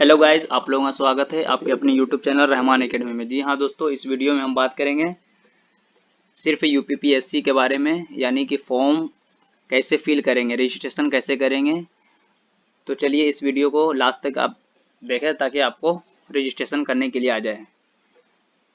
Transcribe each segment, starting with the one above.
Hello guys, आप लोगों का स्वागत है आपके अपने यूट्यूब चैनल रहमान एकेडमी में। जी हाँ दोस्तों, इस वीडियो में हम बात करेंगे सिर्फ यूपीपीएससी के बारे में, यानी कि फॉर्म कैसे फिल करेंगे, रजिस्ट्रेशन कैसे करेंगे। तो चलिए इस वीडियो को लास्ट तक आप देखें ताकि आपको रजिस्ट्रेशन करने के लिए आ जाए।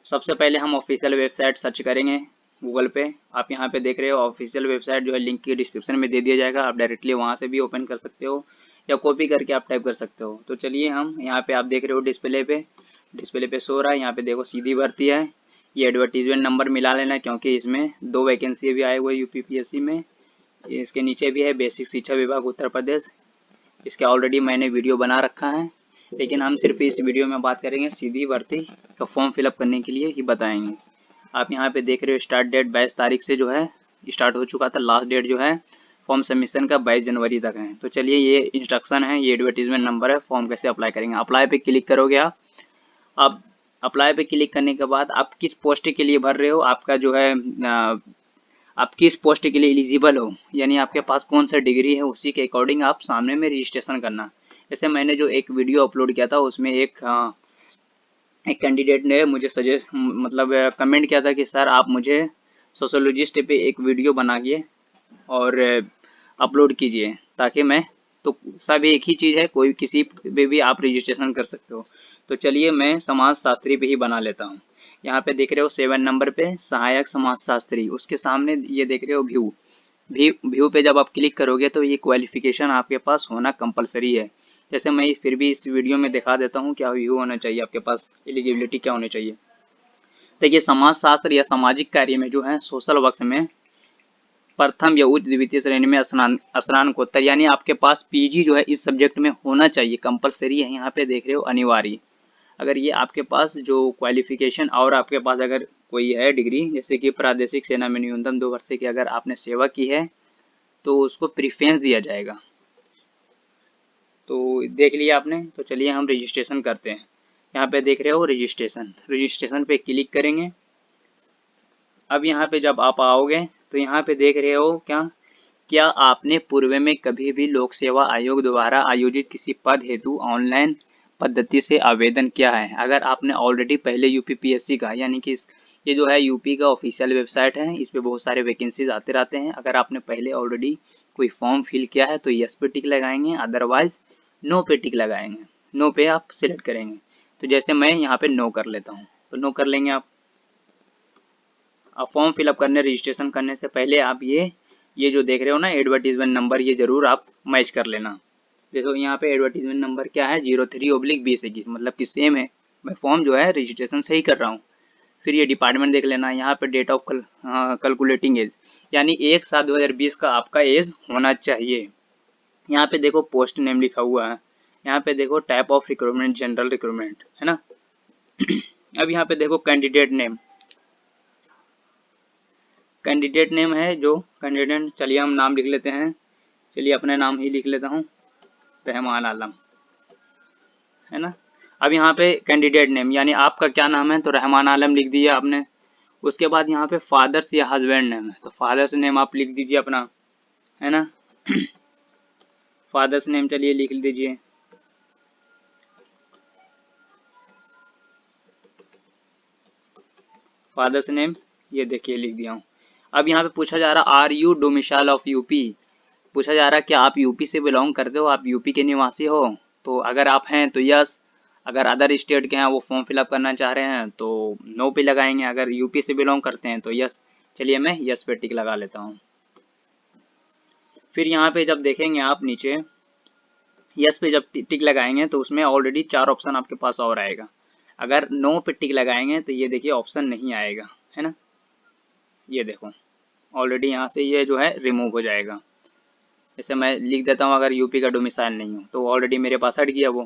सबसे पहले हम ऑफिशियल वेबसाइट सर्च करेंगे गूगल पे। आप यहाँ पे देख रहे हो ऑफिशियल वेबसाइट जो है, लिंक की डिस्क्रिप्शन में दे दिया जाएगा। आप डायरेक्टली वहाँ से भी ओपन कर सकते हो या कॉपी करके आप टाइप कर सकते हो। तो चलिए हम यहाँ पे आप देख रहे हो डिस्प्ले पे शो रहा है। यहाँ पे देखो सीधी भर्ती है। ये एडवर्टीजमेंट नंबर मिला लेना क्योंकि इसमें 2 वैकेंसी भी आए हुए यूपीपीएससी में। इसके नीचे भी है बेसिक शिक्षा विभाग उत्तर प्रदेश। इसके ऑलरेडी मैंने वीडियो बना रखा है, लेकिन हम सिर्फ इस वीडियो में बात करेंगे सीधी भर्ती का फॉर्म फिलअप करने के लिए ही बताएंगे। आप यहाँ पे देख रहे हो स्टार्ट डेट 22 तारीख से जो है स्टार्ट हो चुका था। लास्ट डेट जो है फॉर्म सबमिशन का 22 जनवरी तक है। तो चलिए ये इंस्ट्रक्शन है, ये एडवर्टीजमेंट नंबर है, फॉर्म कैसे अप्लाई करेंगे। अप्लाई पे क्लिक करोगे आप अप्लाई पे क्लिक करने के बाद आप किस पोस्ट के लिए भर रहे हो, आपका जो है आप किस पोस्ट के लिए एलिजिबल हो, यानी आपके पास कौन सा डिग्री है, उसी के अकॉर्डिंग आप सामने में रजिस्ट्रेशन करना। जैसे मैंने जो एक वीडियो अपलोड किया था उसमें एक कैंडिडेट ने मुझे सजेस्ट मतलब कमेंट किया था कि सर आप मुझे सोशोलॉजिस्ट पे एक वीडियो बनाइए और अपलोड कीजिए ताकि मैं, तो सब एक ही चीज़ है, कोई किसी पे भी आप रजिस्ट्रेशन कर सकते हो। तो चलिए मैं समाज शास्त्री पे ही बना लेता हूँ। यहाँ पे देख रहे हो 7 नंबर पे सहायक समाज शास्त्री, उसके सामने ये देख रहे हो व्यू पे जब आप क्लिक करोगे तो ये क्वालिफिकेशन आपके पास होना कंपलसरी है। जैसे मैं फिर भी इस वीडियो में दिखा देता हूँ क्या व्यू होना चाहिए, आपके पास एलिजिबिलिटी क्या होनी चाहिए। देखिए समाज शास्त्र या सामाजिक कार्य में जो है सोशल वर्क में प्रथम या उच्च द्वितीय श्रेणी में स्नातकोत्तर, यानी आपके पास पीजी जो है इस सब्जेक्ट में होना चाहिए, कंपलसरी है। यहाँ पे देख रहे हो अनिवार्य। अगर ये आपके पास जो क्वालिफिकेशन और आपके पास अगर कोई है डिग्री, जैसे कि प्रादेशिक सेना में न्यूनतम 2 वर्ष की अगर आपने सेवा की है तो उसको प्रीफरेंस दिया जाएगा। तो देख लिया आपने। तो चलिए हम रजिस्ट्रेशन करते हैं। यहाँ पे देख रहे हो रजिस्ट्रेशन पे क्लिक करेंगे। अब यहाँ पे जब आप आओगे तो यहाँ पे देख रहे हो क्या आपने पूर्व में कभी भी लोक सेवा आयोग द्वारा आयोजित किसी पद हेतु ऑनलाइन पद्धति से आवेदन किया है। अगर आपने ऑलरेडी पहले यूपीपीएससी का, यानी कि ये जो है यूपी का ऑफिशियल वेबसाइट है, इस पे बहुत सारे वैकेंसीज आते रहते हैं। अगर आपने पहले ऑलरेडी कोई फॉर्म फिल किया है तो यस पे टिक लगाएंगे, अदरवाइज नो पे टिक लगाएंगे। नो पे आप सिलेक्ट करेंगे। तो जैसे मैं यहाँ पे नो कर लेता हूँ तो नो कर लेंगे आप। फॉर्म फिलअप करने रजिस्ट्रेशन करने से पहले आप ये जो देख रहे हो ना एडवर्टीजमेंट नंबर, ये जरूर आप मैच कर लेना। देखो यहाँ पे एडवर्टीजमेंट नंबर क्या है, 03/2021, मतलब कि सेम है। मैं फॉर्म जो है रजिस्ट्रेशन सही कर रहा हूँ। फिर ये डिपार्टमेंट देख लेना। यहाँ पे डेट ऑफ कैलकुलेटिंग एज, यानी 1/7/2020 का आपका एज होना चाहिए। यहाँ पे देखो पोस्ट नेम लिखा हुआ है। यहाँ पे देखो type of recruitment, general recruitment है ना। अब यहाँ पे देखो कैंडिडेट नेम है जो कैंडिडेट, चलिए हम नाम लिख लेते हैं। चलिए अपने नाम ही लिख लेता हूँ, रहमान आलम, है ना। अब यहाँ पे कैंडिडेट नेम यानी आपका क्या नाम है, तो रहमान आलम लिख दिया आपने। उसके बाद यहाँ पे फादर्स या हस्बैंड नेम है, तो फादर्स नेम आप लिख दीजिए अपना, है ना। फादर्स नेम चलिए लिख दीजिए। फादर्स नेम ये देखिए लिख दिया हूँ। अब यहाँ पे पूछा जा रहा are you domicile of UP, पूछा जा रहा है कि आप यूपी से बिलोंग करते हो, आप यूपी के निवासी हो। तो अगर आप हैं तो यस, अगर अदर स्टेट के हैं वो फॉर्म फिलअप करना चाह रहे हैं तो नो पे लगाएंगे। अगर यूपी से बिलोंग करते हैं तो यस। चलिए मैं यस पे टिक लगा लेता हूँ। फिर यहाँ पे जब देखेंगे आप नीचे यस पे जब टिक लगाएंगे तो उसमें ऑलरेडी 4 ऑप्शन आपके पास और आएगा। अगर नो पे टिक लगाएंगे तो ये देखिए ऑप्शन नहीं आएगा, है ना। ये देखो ऑलरेडी यहाँ से ये जो है रिमूव हो जाएगा। जैसे मैं लिख देता हूँ अगर यूपी का डोमिसाइल नहीं हो तो ऑलरेडी मेरे पास हट गया वो।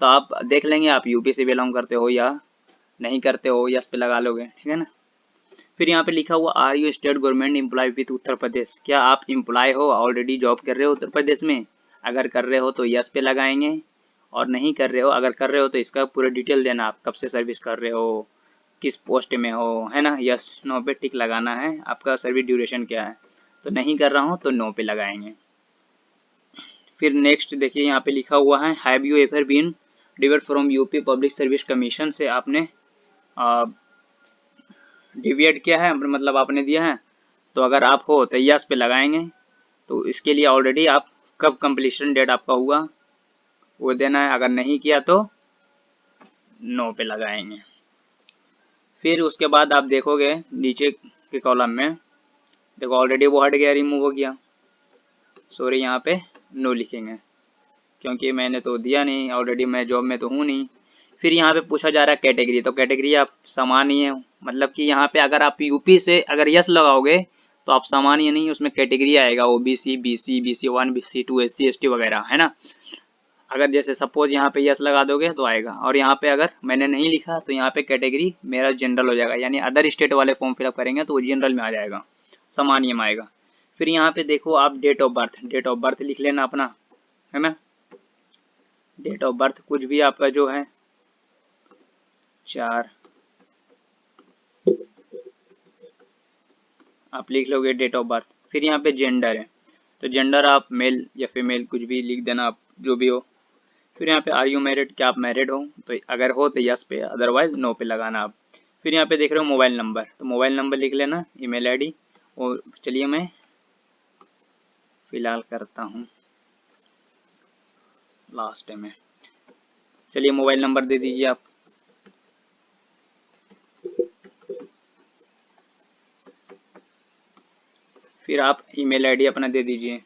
तो आप देख लेंगे आप यूपी से बिलोंग करते हो या नहीं करते हो, यस पे लगा लोगे, ठीक है ना। फिर यहाँ पे लिखा हुआ are you state government employ with Uttar Pradesh, क्या आप एम्प्लॉय हो, ऑलरेडी जॉब कर रहे हो उत्तर प्रदेश में। अगर कर रहे हो तो यस पे लगाएंगे, और नहीं कर रहे हो, अगर कर रहे हो तो इसका पूरा डिटेल देना, आप कब से सर्विस कर रहे हो, किस पोस्ट में हो, है ना। यस नो पे टिक लगाना है, आपका सर्विस ड्यूरेशन क्या है। तो नहीं कर रहा हूँ तो नो पे लगाएंगे। फिर नेक्स्ट देखिए यहाँ पे लिखा हुआ है have you ever been deviate from UP public service commission से आपने डिविएट किया है, मतलब आपने दिया है, तो अगर आप हो तो यस पे लगाएंगे। तो इसके लिए ऑलरेडी आप कब कंप्लीशन डेट आपका हुआ वो देना है, अगर नहीं किया तो नो पे लगाएंगे। फिर उसके बाद आप देखोगे नीचे के कॉलम में, देखो ऑलरेडी वो हट गया, रिमूव हो गया। सॉरी यहाँ पे नो लिखेंगे क्योंकि मैंने तो दिया नहीं, ऑलरेडी मैं जॉब में तो हूँ नहीं। फिर यहाँ पे पूछा जा रहा है कैटेगरी, तो कैटेगरी आप सामान्य है, मतलब कि यहाँ पे अगर आप यूपी से अगर यस लगाओगे तो आप सामान्य नहीं, उसमें कैटेगरी आएगा OBC, BC, BC1, BC2, SC ST वगैरह, है ना। अगर जैसे सपोज यहाँ पे यस लगा दोगे तो आएगा, और यहाँ पे अगर मैंने नहीं लिखा तो यहाँ पे कैटेगरी मेरा जनरल हो जाएगा, यानी अदर स्टेट वाले फॉर्म फिलअप करेंगे तो वो जनरल में आ जाएगा, सामान्य में आएगा। फिर यहाँ पे देखो आप डेट ऑफ बर्थ लिख लेना अपना, है ना। डेट ऑफ बर्थ कुछ भी आपका जो है 4 आप लिख लोगे डेट ऑफ बर्थ। फिर यहाँ पे जेंडर है, तो जेंडर आप मेल या फीमेल कुछ भी लिख देना, आप जो भी हो। फिर यहाँ पे आर यू मैरिड, क्या आप मैरिड हो, तो अगर हो तो यस पे, अदरवाइज नो पे लगाना आप। फिर यहाँ पे देख रहे हो मोबाइल नंबर, तो मोबाइल नंबर लिख लेना, ईमेल आईडी, और चलिए मैं फिलहाल करता हूँ लास्ट में। चलिए मोबाइल नंबर दे दीजिए आप। फिर आप ईमेल आईडी अपना दे दीजिए।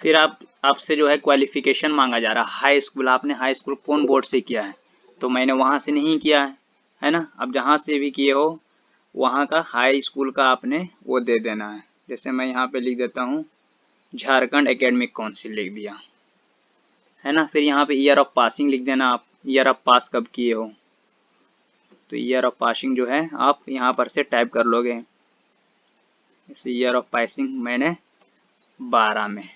फिर आपसे जो है क्वालिफिकेशन मांगा जा रहा है, हाई स्कूल, आपने हाई स्कूल कौन बोर्ड से किया है, तो मैंने वहाँ से नहीं किया है ना। अब जहाँ से भी किए हो वहाँ का हाई स्कूल का आपने वो दे देना है। जैसे मैं यहाँ पे लिख देता हूँ झारखंड एकेडमिक काउंसिल लिख दिया, है ना। फिर यहाँ पे ईयर ऑफ पासिंग लिख देना आप, ईयर ऑफ पास कब किए हो, तो ईयर ऑफ पासिंग जो है आप यहाँ पर से टाइप कर लोगे। जैसे ईयर ऑफ पासिंग मैंने 12 में,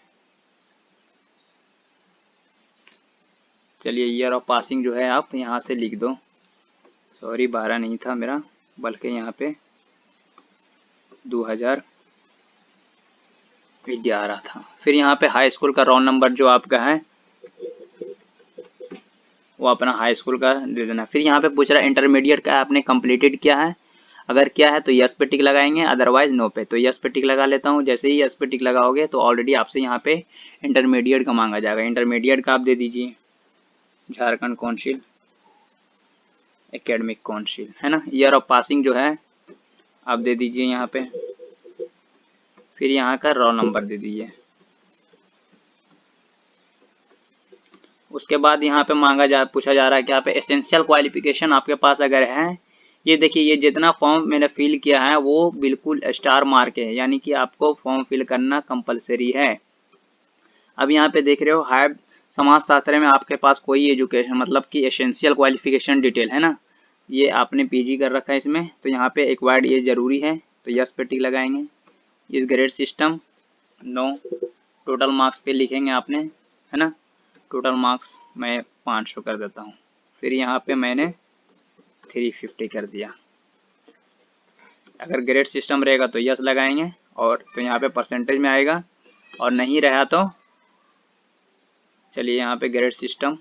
चलिए ईयर ऑफ पासिंग जो है आप यहाँ से लिख दो। सॉरी 12 नहीं था मेरा, बल्कि यहाँ पे 2011 था। फिर यहाँ पे हाई स्कूल का रोल नंबर जो आपका है वो अपना हाई स्कूल का दे देना। फिर यहाँ पे पूछ रहा है इंटरमीडिएट का आपने कंप्लीटेड किया है, अगर क्या है तो यस पे टिक लगाएंगे, अदरवाइज नो पे। तो यस पे टिक लगा लेता हूँ। जैसे ही यस पे टिक लगाओगे तो ऑलरेडी आपसे यहाँ पे इंटरमीडिएट का मांगा जाएगा, इंटरमीडिएट का आप दे दीजिए झारखंड काउंसिल एकेडमिक काउंसिल, है ना। ईयर ऑफ पासिंग जो है आप दे दीजिए यहाँ पे। फिर यहाँ का रोल नंबर दे दीजिए। उसके बाद यहाँ पे पूछा जा रहा है कि यहाँ पे एसेंशियल क्वालिफिकेशन आपके पास अगर है, ये देखिए ये जितना फॉर्म मैंने फिल किया है वो बिल्कुल स्टार मार्क है, यानी कि आपको फॉर्म फिल करना कंपलसरी है। अब यहाँ पे देख रहे हो हाई समाजशास्त्र में आपके पास कोई एजुकेशन, मतलब कि एसेंशियल क्वालिफिकेशन डिटेल है ना, ये आपने पीजी कर रखा है इसमें, तो यहाँ पे एक्वायर्ड ये जरूरी है, तो यस पे टिक लगाएंगे। इस grade system no, total marks पे लिखेंगे आपने, है ना। टोटल मार्क्स मैं 500 कर देता हूँ। फिर यहाँ पे मैंने 350 कर दिया। अगर ग्रेड सिस्टम रहेगा तो यस लगाएंगे, और तो यहाँ पे परसेंटेज में आएगा, और नहीं रहा तो चलिए यहाँ पे ग्रेड सिस्टम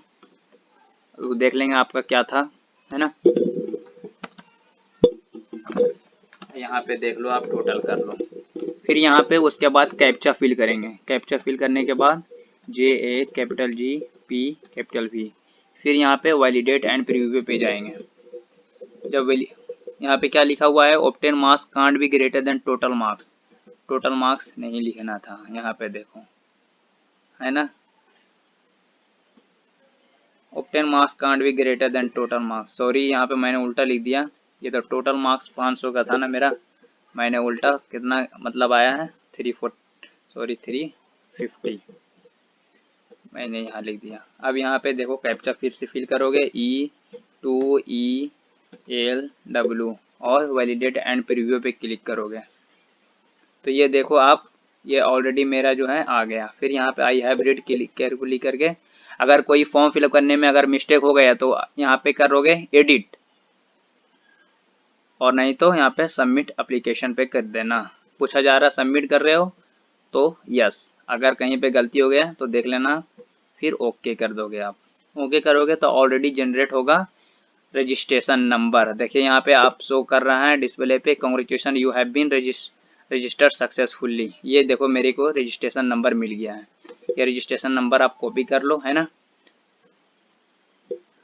देख लेंगे आपका क्या था, है ना। यहाँ पे देख लो आप, टोटल कर लो। फिर यहाँ पे उसके बाद कैप्चा फिल करेंगे। कैप्चा फिल करने के बाद JA capital G P capital V, फिर यहाँ पे वैलिडेट एंड प्रीव्यू पे जाएंगे। जब यहाँ पे क्या लिखा हुआ है, obtain marks can't be greater than total marks, total marks नहीं लिखना था, यहाँ पे देखो, है ना। Obtain marks can't be greater than total marks, sorry यहाँ पे मैंने उल्टा लिख दिया। ये तो टोटल मार्क्स 500 का था ना मेरा, मैंने उल्टा कितना मतलब आया है 350 मैंने यहाँ लिख दिया। अब यहाँ पे देखो कैप्चा फिर से फिल करोगे E2ELW और वैलिडेट एंड प्रीव्यू पे क्लिक करोगे, तो ये देखो आप, ये ऑलरेडी मेरा जो है आ गया। फिर यहाँ पे I have read click carefully करके अगर कोई फॉर्म फिलअप करने में अगर मिस्टेक हो गया तो यहाँ पे करोगे एडिट, और नहीं तो यहाँ पे सबमिट एप्लीकेशन पे कर देना। पूछा जा रहा सबमिट कर रहे हो तो यस, अगर कहीं पे गलती हो गया तो देख लेना, फिर ओके कर दोगे। आप ओके करोगे तो ऑलरेडी जनरेट होगा रजिस्ट्रेशन नंबर। देखिए यहाँ पे आप शो कर रहा है डिस्प्ले पे, congratulation you have been registered successfully. ये देखो मेरे को रजिस्ट्रेशन नंबर मिल गया है। ये रजिस्ट्रेशन नंबर आप कॉपी कर लो, है ना,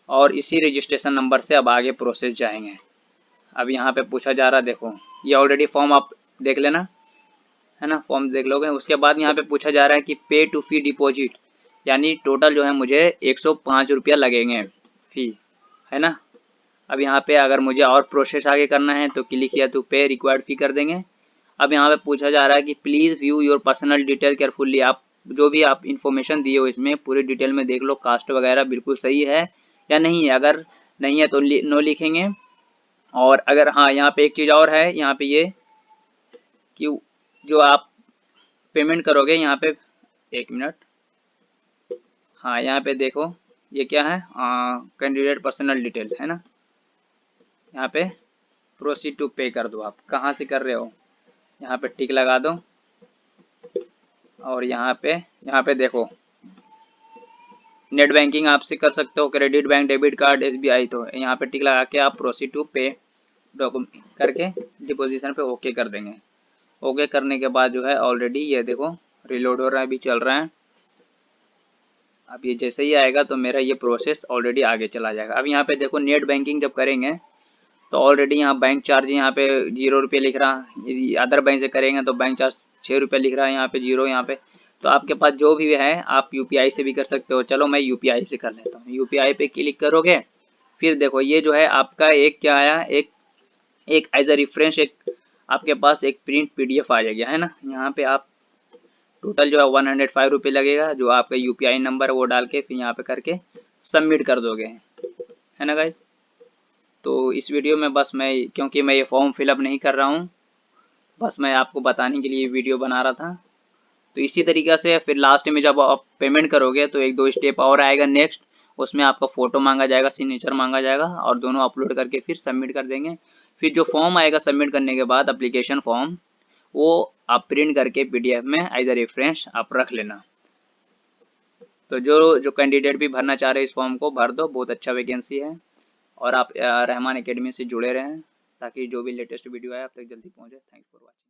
और इसी रजिस्ट्रेशन नंबर से अब आगे प्रोसेस जाएंगे। अब यहाँ पे पूछा जा रहा, देखो ये ऑलरेडी फॉर्म आप देख लेना, है ना, फॉर्म देख लोगे। उसके बाद यहाँ पे पूछा जा रहा है कि पे टू फी डिपॉजिट, यानी टोटल जो है मुझे 105 रुपया लगेंगे फी, है ना। अब यहाँ पे अगर मुझे और प्रोसेस आगे करना है तो क्लिक किया तो पे रिक्वायर्ड फी कर देंगे। अब यहाँ पे पूछा जा रहा है कि please view your personal detail carefully. आप जो भी आप इन्फॉर्मेशन दिए हो इसमें पूरी डिटेल में देख लो, कास्ट वगैरह बिल्कुल सही है या नहीं है। अगर नहीं है तो नो लिखेंगे। और अगर हाँ, यहाँ पे एक चीज़ और है, यहाँ पे ये कि जो आप पेमेंट करोगे यहाँ पे, एक मिनट, हाँ यहाँ पे देखो ये क्या है, कैंडिडेट पर्सनल डिटेल, है ना। यहाँ पे प्रोसीड टू पे कर दो। आप कहाँ से कर रहे हो, यहाँ पे टिक लगा दो, और यहाँ पे देखो नेट बैंकिंग आपसे कर सकते हो, credit bank, debit card, SBI. तो यहाँ पे टिक लगा के आप प्रोसीड टू पे डॉक्यूमेंट करके डिपोजिशन पे ओके कर देंगे। ओके करने के बाद जो है ऑलरेडी ये देखो रिलोड हो रहा है, अभी चल रहा है। अब ये जैसे ही आएगा तो मेरा ये प्रोसेस ऑलरेडी आगे चला जाएगा। अब यहाँ पे देखो नेट बैंकिंग जब करेंगे तो ऑलरेडी यहाँ बैंक चार्ज यहाँ पे 0 रुपये लिख रहा, यदि अदर बैंक से करेंगे तो बैंक चार्ज 6 रुपये लिख रहा है, यहाँ पे 0 यहाँ पे। तो आपके पास जो भी है आप यूपीआई से भी कर सकते हो। चलो मैं यूपीआई से कर लेता हूँ। यूपीआई पे क्लिक करोगे, फिर देखो ये जो है आपका एक क्या आया, एक एज अ रेफरेंस एक आपके पास एक प्रिंट पीडीएफ आ जाएगा, है ना। यहाँ पे आप टोटल जो है 105 रुपये लगेगा, जो आपका यूपीआई नंबर है वो डाल के फिर यहाँ पे करके सबमिट कर दोगे, है ना गाइज। तो इस वीडियो में बस मैं, क्योंकि मैं ये फॉर्म फिलअप नहीं कर रहा हूँ, बस मैं आपको बताने के लिए वीडियो बना रहा था। तो इसी तरीके से फिर लास्ट में जब आप पेमेंट करोगे तो एक दो स्टेप और आएगा नेक्स्ट, उसमें आपका फ़ोटो मांगा जाएगा, सिग्नेचर मांगा जाएगा, और दोनों अपलोड करके फिर सबमिट कर देंगे। फिर जो फॉर्म आएगा सबमिट करने के बाद एप्लीकेशन फॉर्म, वो आप प्रिंट करके पीडीएफ में एज अ रेफरेंस आप रख लेना। तो जो कैंडिडेट भी भरना चाह रहे हैं इस फॉर्म को भर दो, बहुत अच्छा वैकेंसी है। और आप रहमान एकेडमी से जुड़े रहें ताकि जो भी लेटेस्ट वीडियो आए आप तक जल्दी पहुँचे। Thanks for watching.